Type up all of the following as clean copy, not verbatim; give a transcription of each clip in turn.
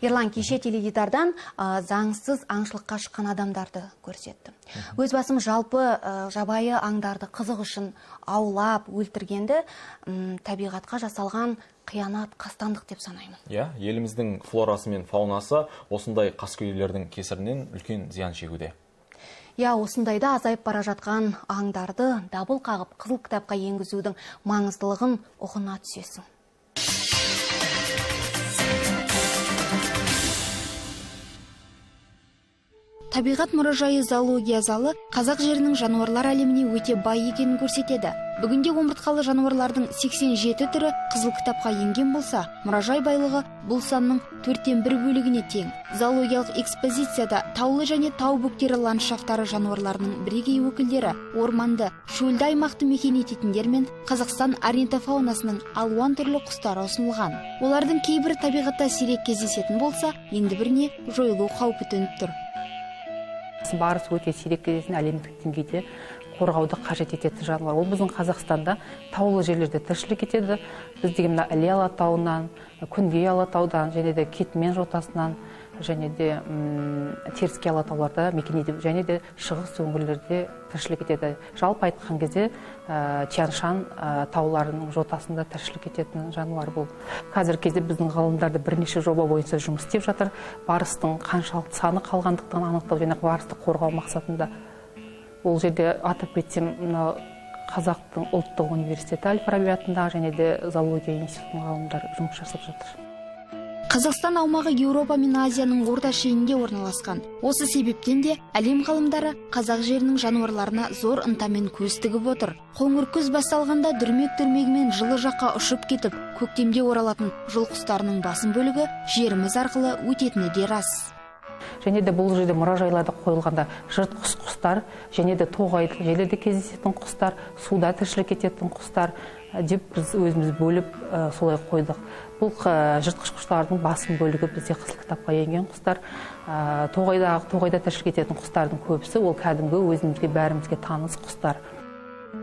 Ерлан, кеше теледидардан заңсыз аңшылыққа шыққан адамдарды көрсетті. Өз басым жалпы жабайы аңдарды қызық үшін аулап, өлтіргенді табиғатқа жасалған қиянат, қастандық деп санаймын. Еліміздің флорасы мен фаунасы осындай қаскөйлердің кесірінен үлкен зиян шегуде. Осындайда азайып бара жатқан аңдарды дабыл қағып қызыл кітапқа енгізудің маңыздылығын ұғына түсесің. Табиғат мұражайы зоология залы қазақ жерінің жануарлар әлеміне өте бай екенін көрсетеді. Бүгінде омыртқалы жануарлардың 87 түрі қызыл кітапқа енген болса, мұражай байлығы бұл санның 1/4 бөлігіне тең. Зоологиялық экспозицияда таулы және тау бөктері ландшафтары жануарларының бірегей өкілдері, орманды, шөлді аймақты мекен ететіндер мен Қазақстан орнитофаунасының алуан түрлі құстары ұсынылған. Олардың кейбірі табиғатта сирек кездесетін болса, енді біріне жойылу қаупі төніп тұр. Барысы өте сирек кездесетін, әлемдік деңгейде қорғауды қажет ететін жануар. Ол біздің Қазақстанда таулы жерлерде тіршілік етеді. Біз деген Іле алатауынан, Күнгей алатаудан, және де Кетмен жотасынан, және де Теріскей алатауларда мекен етеді, және де шығыс өңірлерде тіршілік етеді. Жалпы айтқан кезде Тянь-Шань тауларының жотасында тіршілік ететін жануар бұл. Қазір кезде біздің ғалымдарды бірнеше жоба бойынша жұмыс істеп жатыр. Барыстың қаншалықты саны қалғандықтан анықтау және барысты қорғау мақсатында. Ол жерде атап кетсем, Қазақтың ұлттық университеті Әл-Фараби атындағы және де зоология институтының ғалымдары жұмыс жасап жатыр. Қазақстан аумағы Еуропа мен Азияның орта шенінде орналасқан. Осы себептен де әлем ғалымдары қазақ жерінің жануарларына зор ынтамен көз тігіп отыр. Қоңыр күз басталғанда дүрмек-дүрмегімен жылы жаққа ұшып кетіп, көктемде оралатын жыл құстарының басым бөлігі жеріміз арқылы өтетіні де рас. Және де бұл жерде мұражайларда қойылғанда жыртқыш құстар, және де тоғайлы жерлерде кездесетін құстар, суда тіршілік ететін құстар деп біз өзіміз бөліп солай қойдық. Бұл жыртқыш құстардың басым бөлігі бізде қызыл кітапқа енген құстар. Тоғайда тіршілік ететін құстардың көбісі ол кәдімгі өзімізге бәрімізге таныс құстар.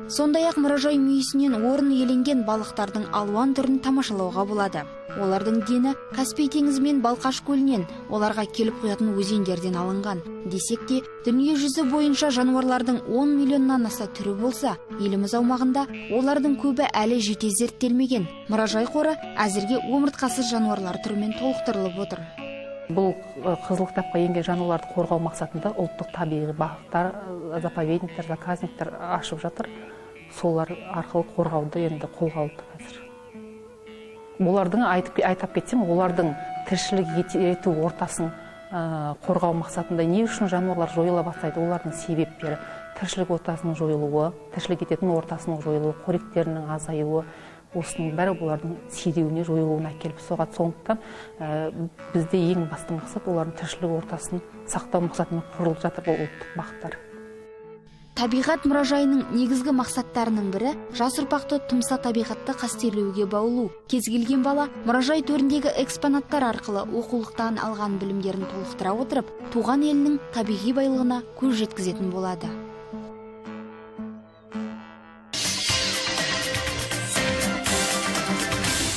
Сондай-ақ мұражай мүйісінен орын иеленген балықтардың алуан түрін тамашалауға болады. Олардың дені Каспий теңізі мен Балқаш көлінен, оларға келіп құятын өзендерден алынған. Десек те, дүние жүзі бойынша жануарлардың 10 миллионнан аса түрі болса, еліміз аумағында олардың көбі әлі жете зерттелмеген. Мұражай қоры әзірге омыртқасыз жануарлар түрімен толықтырылып отыр. Бұл қызыл кітапқа енген жануарларды қорғау мақсатында ұлттық табиғи бақтар, заповедниктер, заказниктер ашып жатыр. Солар арқылы қорғауды енді қолға алды қазір. Олардың айтап кетсем, олардың тіршілік ету ортасын қорғау мақсатында не үшін жануарлар жойыла бастайды? Олардың себептері тіршілік ортасының жойылуы, тіршілік ететін ортасының жойылуы, қоректерінің азаюы, осының бәрі олардың сиреуіне, жойылуына әкеліп соғады. Сондықтан бізде ең басты мақсат олардың тіршілік ортасын сақтау мақсатымен құрылып жатыр бұл ұлттық бақтар. Табиғат мұражайының негізгі мақсаттарының бірі жас ұрпақты тұмса табиғатты қастерлеуге баулу. Кез келген бала мұражай төріндегі экспонаттар арқылы оқулықтан алған білімдерін толықтыра отырып, туған елінің табиғи байлығына көз жеткізетін болады.